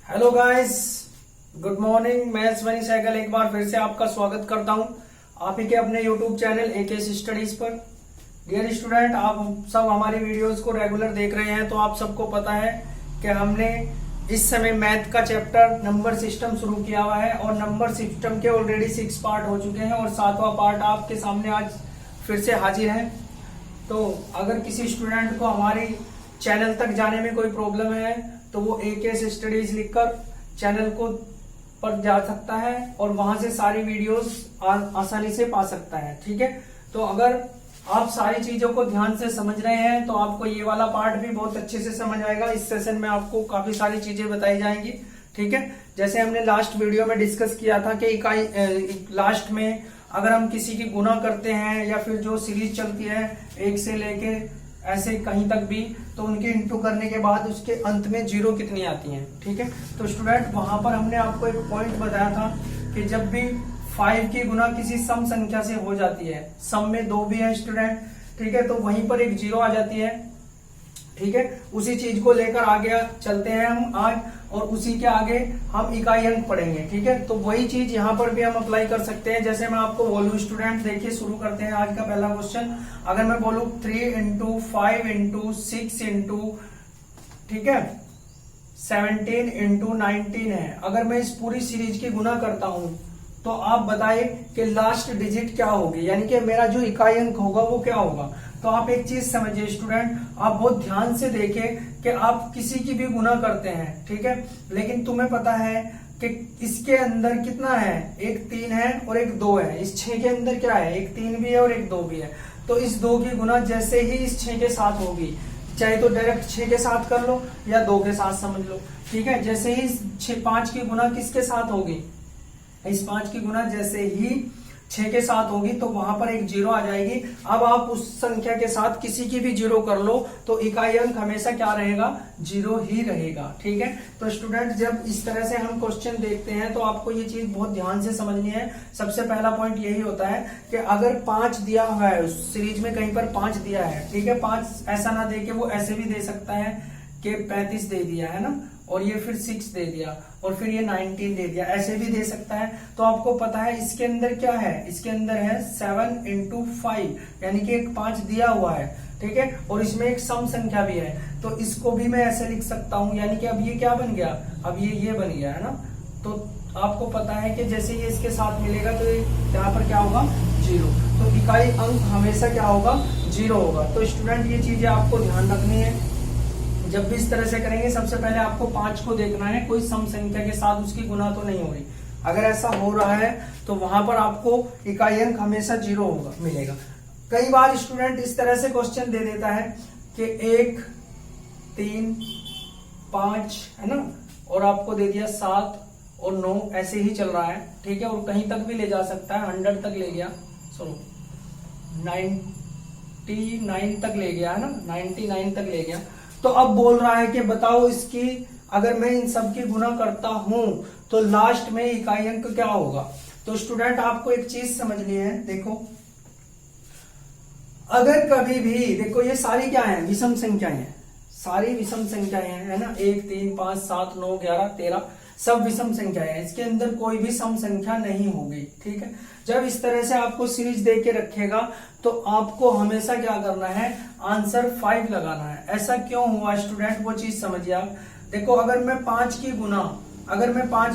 Hello guys, good morning. मैं स्वनी सहगल एक बार फिर से आपका स्वागत करता हूं आप ही के अपने यूट्यूब चैनल एकेएस स्टडीज पर। डियर स्टूडेंट, आप सब हमारी वीडियोस को रेगुलर देख रहे हैं तो आप सबको पता है कि हमने इस समय मैथ का चैप्टर नंबर सिस्टम शुरू किया हुआ है और नंबर सिस्टम के ऑलरेडी 6 पार्ट हो चुके हैं और 7वां पार्ट आपके सामने आज फिर से हाजिर है। तो अगर किसी स्टूडेंट को हमारी चैनल तक जाने में कोई प्रॉब्लम है तो वो एकेएस स्टडीज लिखकर चैनल को पर जा सकता है और वहां से सारी वीडियोस आसानी से पा सकता है। ठीक है, तो अगर आप सारी चीजों को ध्यान से समझ रहे हैं तो आपको ये वाला पार्ट भी बहुत अच्छे से समझ आएगा। इस सेशन में आपको काफी सारी चीजें बताई जाएंगी। ठीक है, जैसे हमने लास्ट वीडियो में डिस्कस किया था कि इकाई लास्ट में अगर हम किसी की गुना करते हैं या फिर जो सीरीज चलती है 1 से लेके ऐसे कहीं तक भी, तो उनके इंटू करने के बाद उसके अंत में 0 कितनी आती हैं। ठीक है, तो स्टूडेंट वहां पर हमने आपको एक पॉइंट बताया था कि जब भी 5 की गुना किसी सम संख्या से हो जाती है, सम में 2 भी है स्टूडेंट, ठीक है, तो वहीं पर एक 0 आ जाती है। ठीक है, उसी चीज को लेकर आगे चलते हैं हम आज और उसी के आगे हम इकाई अंक पढ़ेंगे। ठीक है, तो वही चीज यहाँ पर भी हम अप्लाई कर सकते हैं। जैसे मैं आपको बोलूं स्टूडेंट, देखिए शुरू करते हैं आज का पहला क्वेश्चन। अगर मैं बोलूं 3 इंटू 5 इंटू 6 इंटू, ठीक है, 17 इंटू 19 है। अगर मैं इस पूरी सीरीज की गुना करता हूं तो आप बताइए कि लास्ट डिजिट क्या होगी, यानी कि मेरा जो इकाई अंक होगा वो क्या होगा। तो आप एक चीज समझिए स्टूडेंट, आप बहुत ध्यान से देखें कि आप किसी की भी गुना करते हैं, ठीक है, लेकिन तुम्हें पता है कि इसके अंदर कितना है, एक 3 है और एक 2 है। इस 6 के अंदर क्या है, एक 3 भी है और एक 2 भी है। तो इस 2 की गुना जैसे ही इस 6 के साथ होगी, चाहे तो डायरेक्ट 6 के साथ कर लो या 2 के साथ समझ लो। ठीक है, जैसे ही 5 की गुना किसके साथ होगी, इस 5 की गुना जैसे ही 6 के साथ होगी तो वहां पर एक 0 आ जाएगी। अब आप उस संख्या के साथ किसी की भी 0 कर लो तो इकाई अंक हमेशा क्या रहेगा, 0 ही रहेगा। ठीक है, तो स्टूडेंट जब इस तरह से हम क्वेश्चन देखते हैं तो आपको ये चीज बहुत ध्यान से समझनी है। सबसे पहला पॉइंट यही होता है कि अगर 5 दिया हुआ है, उस सीरीज में कहीं पर 5 दिया है, ठीक है, 5 ऐसा ना दे के वो ऐसे भी दे सकता है कि 35 दे दिया है ना, और ये फिर 6 दे दिया और फिर ये 19 दे दिया, ऐसे भी दे सकता है। तो आपको पता है इसके अंदर क्या है, इसके अंदर है 7 इंटू 5, यानी कि एक 5 दिया हुआ है। ठीक है, और इसमें एक सम संख्या भी है, तो इसको भी मैं ऐसे लिख सकता हूं, यानी कि अब ये क्या बन गया, अब ये बन गया है ना। तो आपको पता है कि जैसे ये इसके साथ मिलेगा तो यहाँ पर क्या होगा, 0। तो इकाई अंक हमेशा क्या होगा, 0 होगा। तो स्टूडेंट ये चीजें आपको ध्यान रखनी है। जब भी इस तरह से करेंगे सबसे पहले आपको 5 को देखना है, कोई सम संख्या के साथ उसकी गुना तो नहीं हो रही। अगर ऐसा हो रहा है तो वहां पर आपको इकाई अंक हमेशा 0 होगा, मिलेगा। कई बार स्टूडेंट इस तरह से क्वेश्चन दे देता है कि 1 3 5 है ना, और आपको दे दिया 7 और 9, ऐसे ही चल रहा है। ठीक है, और कहीं तक भी ले जा सकता है, 100 तक ले गया, सुनो 99 तक ले गया है ना, 99 तक ले गया। तो अब बोल रहा है कि बताओ इसकी, अगर मैं इन सब की गुना करता हूं तो लास्ट में इकाई अंक क्या होगा। तो स्टूडेंट आपको एक चीज समझनी है, देखो अगर कभी भी, देखो ये सारी क्या है, विषम संख्याएं हैं, सारी विषम संख्याएं हैं, है ना, 1 3 5 7 9 11 13 सब विषम संख्याएं हैं, इसके अंदर कोई भी सम संख्या नहीं होगी। ठीक है, जब इस तरह से आपको सीरीज दे के रखेगा तो आपको हमेशा क्या करना है, आंसर 5 लगाना है। ऐसा क्यों हुआ स्टूडेंट, वो चीज समझिए आप। देखो अगर मैं 5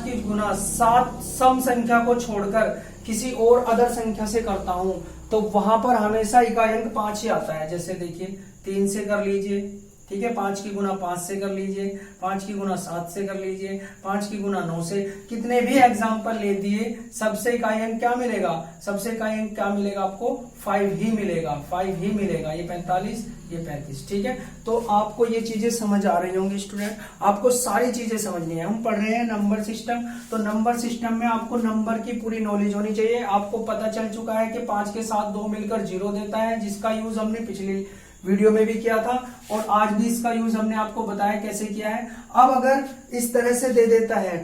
की गुना 7 सम संख्या को छोड़कर किसी और अदर संख्या से करता हूं तो वहां पर हमेशा इकाई अंक 5 ही आता है। जैसे देखिए 3 से कर लीजिए, ठीक है, 5 की गुना 5 से कर लीजिए, 5 की गुना 7 से कर लीजिए, 5 की गुना 9 से, कितने भी एग्जाम्पल ले दिए, सबसे इकाई अंक क्या मिलेगा, सबसे इकाई अंक क्या मिलेगा आपको, 5 ही मिलेगा, 5 ही मिलेगा। ये 45, ये 35। ठीक है, तो आपको ये चीजें समझ आ रही होंगी स्टूडेंट, आपको सारी चीजें समझनी है। हम पढ़ रहे हैं नंबर सिस्टम, तो नंबर सिस्टम में आपको नंबर की पूरी नॉलेज होनी चाहिए। आपको पता चल चुका है कि 5 के साथ 2 मिलकर 0 देता है, जिसका यूज हमने पिछली वीडियो में भी किया था और आज भी इसका यूज हमने आपको बताया कैसे किया है। अब अगर इस तरह से दे देता है,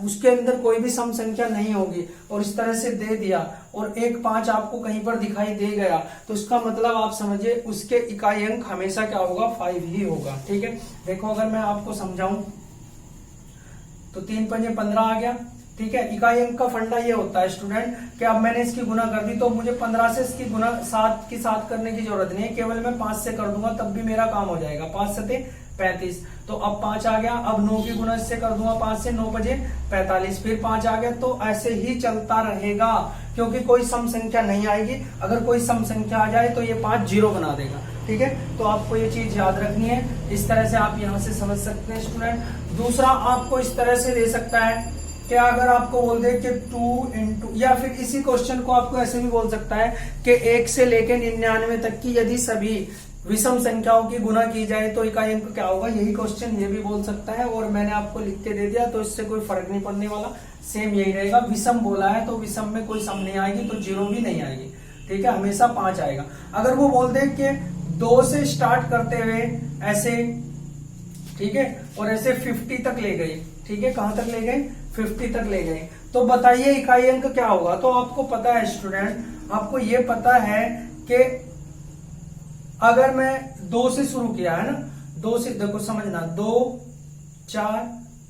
उसके अंदर कोई भी सम संख्या नहीं होगी और इस तरह से दे दिया और एक 5 आपको कहीं पर दिखाई दे गया, तो इसका मतलब आप समझिए उसके इकाई अंक हमेशा क्या होगा, 5 ही होगा। ठीक है, देखो अगर मैं आपको समझाऊं तो 3 पंजे 15 आ गया। ठीक है, इकाई अंक का फंडा ये होता है स्टूडेंट कि अब मैंने इसकी गुना कर दी तो मुझे 15 से इसकी गुना 7 की 7 करने की जरूरत नहीं है, केवल मैं 5 से कर दूंगा तब भी मेरा काम हो जाएगा। 5 सते 35, तो अब 5 आ गया। अब 9 की गुना इससे कर दूंगा 5 से, 9 बजे 45, फिर 5 आ गया। तो ऐसे ही चलता रहेगा क्योंकि कोई सम संख्या नहीं आएगी। अगर कोई सम संख्या आ जाए तो ये 5 जीरो बना देगा। ठीक है, तो आपको ये चीज याद रखनी है। इस तरह से आप यहाँ से समझ सकते हैं स्टूडेंट। दूसरा आपको इस तरह से दे सकता है कि अगर आपको बोल दे कि 2 इंटू, या फिर इसी क्वेश्चन को आपको ऐसे भी बोल सकता है कि 1 से लेकर 99 तक की यदि सभी विषम संख्याओं की गुना की जाए तो इकाई अंक क्या होगा। यही क्वेश्चन ये भी बोल सकता है और मैंने आपको लिख के दे दिया तो इससे कोई फर्क नहीं पड़ने वाला, सेम यही रहेगा। विषम बोला है तो विषम में कोई सम नहीं आएगी तो जीरो भी नहीं आएगी। ठीक है, हमेशा 5 आएगा। अगर वो बोल दे कि 2 से स्टार्ट करते हुए ऐसे, ठीक है, और ऐसे 50 तक ले गए। ठीक है, कहां तक ले गए, 50 तक ले गए, तो बताइए इकाई अंक क्या होगा। तो आपको पता है स्टूडेंट, आपको ये पता है कि अगर मैं 2 से शुरू किया है ना, 2 से देखो समझना, 2 4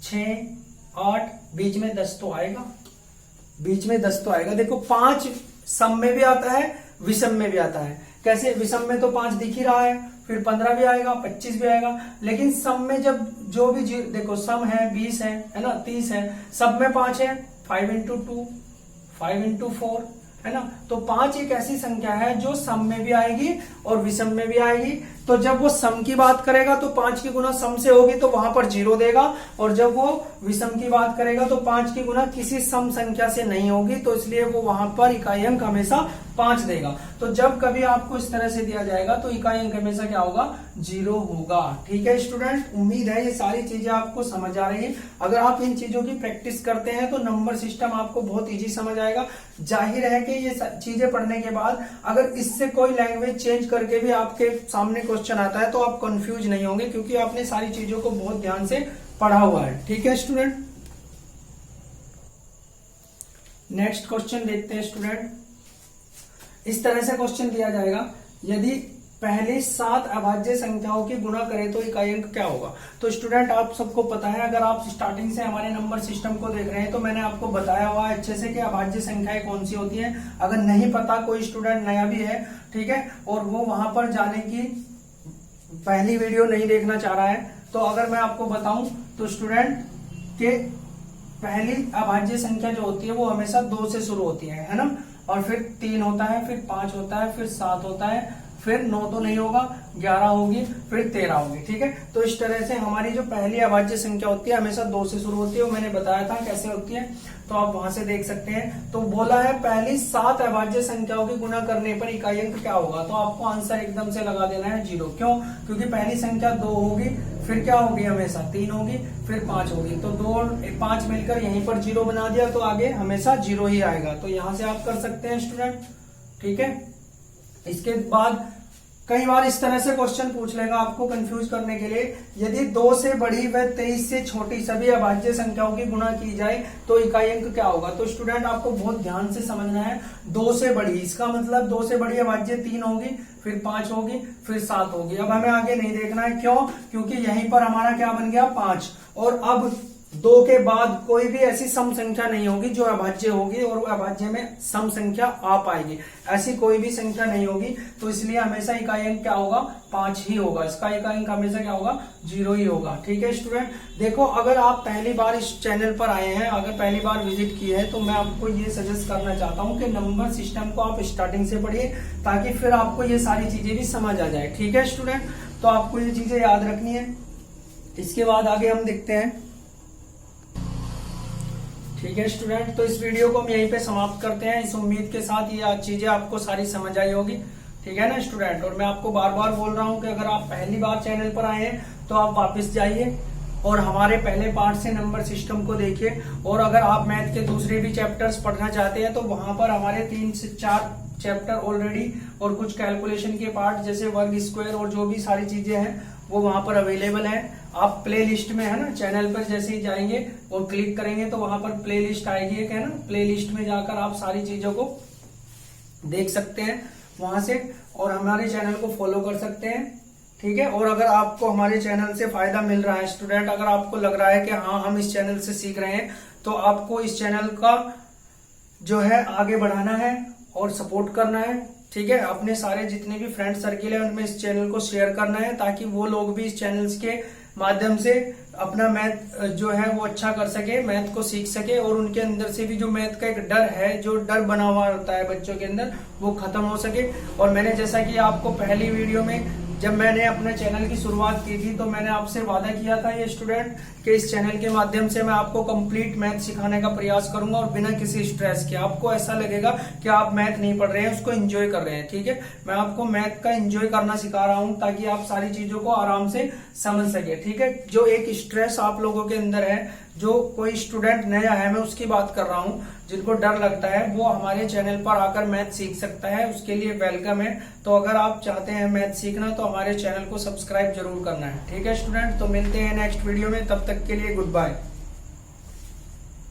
6 8, बीच में 10 तो आएगा, बीच में 10 तो आएगा। देखो 5 सम में भी आता है, विषम में भी आता है। कैसे, विषम में तो 5 दिख ही रहा है, फिर 15 भी आएगा, 25 भी आएगा, लेकिन सम में जब जो भी देखो सम है 20 है ना, 30 है, सब में 5 है, 5 इंटू 2, 5 इंटू 4 है ना। तो 5 एक ऐसी संख्या है जो सम में भी आएगी और विषम में भी आएगी। तो जब वो सम की बात करेगा तो 5 की गुना सम से होगी तो वहां पर 0 देगा, और जब वो विषम की बात करेगा तो 5 की गुना किसी सम संख्या से नहीं होगी, तो इसलिए वो वहां पर इकाई अंक हमेशा 5 देगा। तो जब कभी आपको इस तरह से दिया जाएगा तो इकाई अंक हमेशा क्या होगा, 0 होगा। ठीक है स्टूडेंट, उम्मीद है ये सारी चीजें आपको समझ आ रही है। अगर आप इन चीजों की प्रैक्टिस करते हैं तो नंबर सिस्टम आपको बहुत इजी समझ आएगा। जाहिर है कि ये चीजें पढ़ने के बाद अगर इससे कोई लैंग्वेज चेंज करके भी आपके सामने क्वेश्चन आता है तो आप कंफ्यूज नहीं होंगे, क्योंकि आपने सारी चीजों को बहुत ध्यान से पढ़ा हुआ है। ठीक है स्टूडेंट, नेक्स्ट क्वेश्चन देखते हैं स्टूडेंट। इस तरह से क्वेश्चन दिया जाएगा, यदि पहले 7 अभाज्य संख्याओं की गुणा करें तो इकाई अंक क्या होगा। तो स्टूडेंट आप सबको पता है, अगर आप स्टार्टिंग से हमारे नंबर सिस्टम को देख रहे हैं तो मैंने आपको बताया हुआ है अच्छे से कि अभाज्य संख्याएं कौन सी होती हैं। अगर नहीं पता, कोई स्टूडेंट नया भी है, ठीक है, और वो वहां पर जाने की पहली वीडियो नहीं देखना चाह रहा है, तो अगर मैं आपको बताऊं तो स्टूडेंट के पहली अभाज्य संख्या जो होती है वो हमेशा 2 से शुरू होती है ना, और फिर 3 होता है, फिर 5 होता है, फिर 7 होता है, फिर 9 तो नहीं होगा, 11 होगी, फिर 13 होगी। ठीक है, तो इस तरह से हमारी जो पहली अभाज्य संख्या होती है हमेशा 2 से शुरू होती है, वो मैंने बताया था कैसे होती है, तो आप वहां से देख सकते हैं। तो बोला है पहली 7 अभाज्य संख्याओं की गुणा करने पर इकाई अंक क्या होगा, तो आपको आंसर एकदम से लगा देना है 0। क्यों, क्योंकि पहली संख्या 2 होगी, फिर क्या होगी, हमेशा 3 होगी, फिर 5 होगी, तो 2 5 मिलकर यहीं पर 0 बना दिया, तो आगे हमेशा 0 ही आएगा। तो यहां से आप कर सकते हैं स्टूडेंट। ठीक है, इसके बाद कई बार इस तरह से क्वेश्चन पूछ लेगा आपको कंफ्यूज करने के लिए, यदि 2 से बड़ी व 23 से छोटी सभी अभाज्य संख्याओं की गुणा की जाए तो इकाई अंक क्या होगा। तो स्टूडेंट आपको बहुत ध्यान से समझना है, 2 से बड़ी, इसका मतलब 2 से बड़ी अभाज्य 3 होगी, फिर 5 होगी, फिर 7 होगी। अब हमें आगे नहीं देखना है, क्यों, क्योंकि यहीं पर हमारा क्या बन गया, 5, और अब 2 के बाद कोई भी ऐसी सम संख्या नहीं होगी जो अभाज्य होगी और अभाज्य में सम संख्या आ पाएगी, ऐसी कोई भी संख्या नहीं होगी। तो इसलिए हमेशा इकाई अंक क्या होगा, 5 ही होगा, इसका इकाई अंक हमेशा क्या होगा, 0 ही होगा। ठीक है स्टूडेंट, देखो अगर आप पहली बार इस चैनल पर आए हैं, अगर पहली बार विजिट की है, तो मैं आपको ये सजेस्ट करना चाहता हूँ कि नंबर सिस्टम को आप स्टार्टिंग से पढ़िए, ताकि फिर आपको ये सारी चीजें भी समझ आ जाए। ठीक है स्टूडेंट, तो आपको ये चीजें याद रखनी है। इसके बाद आगे हम देखते हैं। ठीक है स्टूडेंट, तो इस वीडियो को हम यहीं पे समाप्त करते हैं, इस उम्मीद के साथ ये चीजें आपको सारी समझ आई होगी। ठीक है ना स्टूडेंट, और मैं आपको बार बार बोल रहा हूं कि अगर आप पहली बार चैनल पर आए हैं तो आप वापस जाइए और हमारे पहले पार्ट से नंबर सिस्टम को देखिए, और अगर आप मैथ के दूसरे भी चैप्टर्स पढ़ना चाहते हैं तो वहां पर हमारे 3 से 4 चैप्टर ऑलरेडी और कुछ कैलकुलेशन के पार्ट जैसे वर्ग स्क्वायर और जो भी सारी चीजें हैं वो वहां पर अवेलेबल है। आप प्ले लिस्ट में, है ना, चैनल पर जैसे ही जाएंगे और क्लिक करेंगे तो वहां पर प्ले लिस्ट आएगी एक, है ना, प्ले लिस्ट में जाकर आप सारी चीजों को देख सकते हैं वहां से, और हमारे चैनल को फॉलो कर सकते हैं। ठीक है। और अगर आपको हमारे चैनल से फायदा मिल रहा है स्टूडेंट, अगर आपको लग रहा है कि हाँ हम इस चैनल से सीख रहे हैं, तो आपको इस चैनल का जो है आगे बढ़ाना है और सपोर्ट करना है, ठीक है। अपने सारे जितने भी फ्रेंड सर्किल है उनमें इस चैनल को शेयर करना है, ताकि वो लोग भी इस चैनल के माध्यम से अपना मैथ जो है वो अच्छा कर सके, मैथ को सीख सके, और उनके अंदर से भी जो मैथ का एक डर है, जो डर बना हुआ होता है बच्चों के अंदर, वो खत्म हो सके। और मैंने जैसा कि आपको पहली वीडियो में जब मैंने अपने चैनल की शुरुआत की थी, तो मैंने आपसे वादा किया था ये स्टूडेंट कि इस चैनल के माध्यम से मैं आपको कंप्लीट मैथ सिखाने का प्रयास करूंगा, और बिना किसी स्ट्रेस के। आपको ऐसा लगेगा कि आप मैथ नहीं पढ़ रहे हैं, उसको एंजॉय कर रहे हैं, ठीक है। मैं आपको मैथ का एंजॉय करना सिखा रहा हूं, ताकि आप सारी चीजों को आराम से समझ सके, ठीक है। जो एक स्ट्रेस आप लोगों के अंदर है, जो कोई स्टूडेंट नया है, मैं उसकी बात कर रहा हूं, जिनको डर लगता है, वो हमारे चैनल पर आकर मैथ सीख सकता है, उसके लिए वेलकम है। तो अगर आप चाहते हैं मैथ सीखना, तो हमारे चैनल को सब्सक्राइब जरूर करना है, ठीक है स्टूडेंट। तो मिलते हैं नेक्स्ट वीडियो में, तब तक के लिए गुड बाय।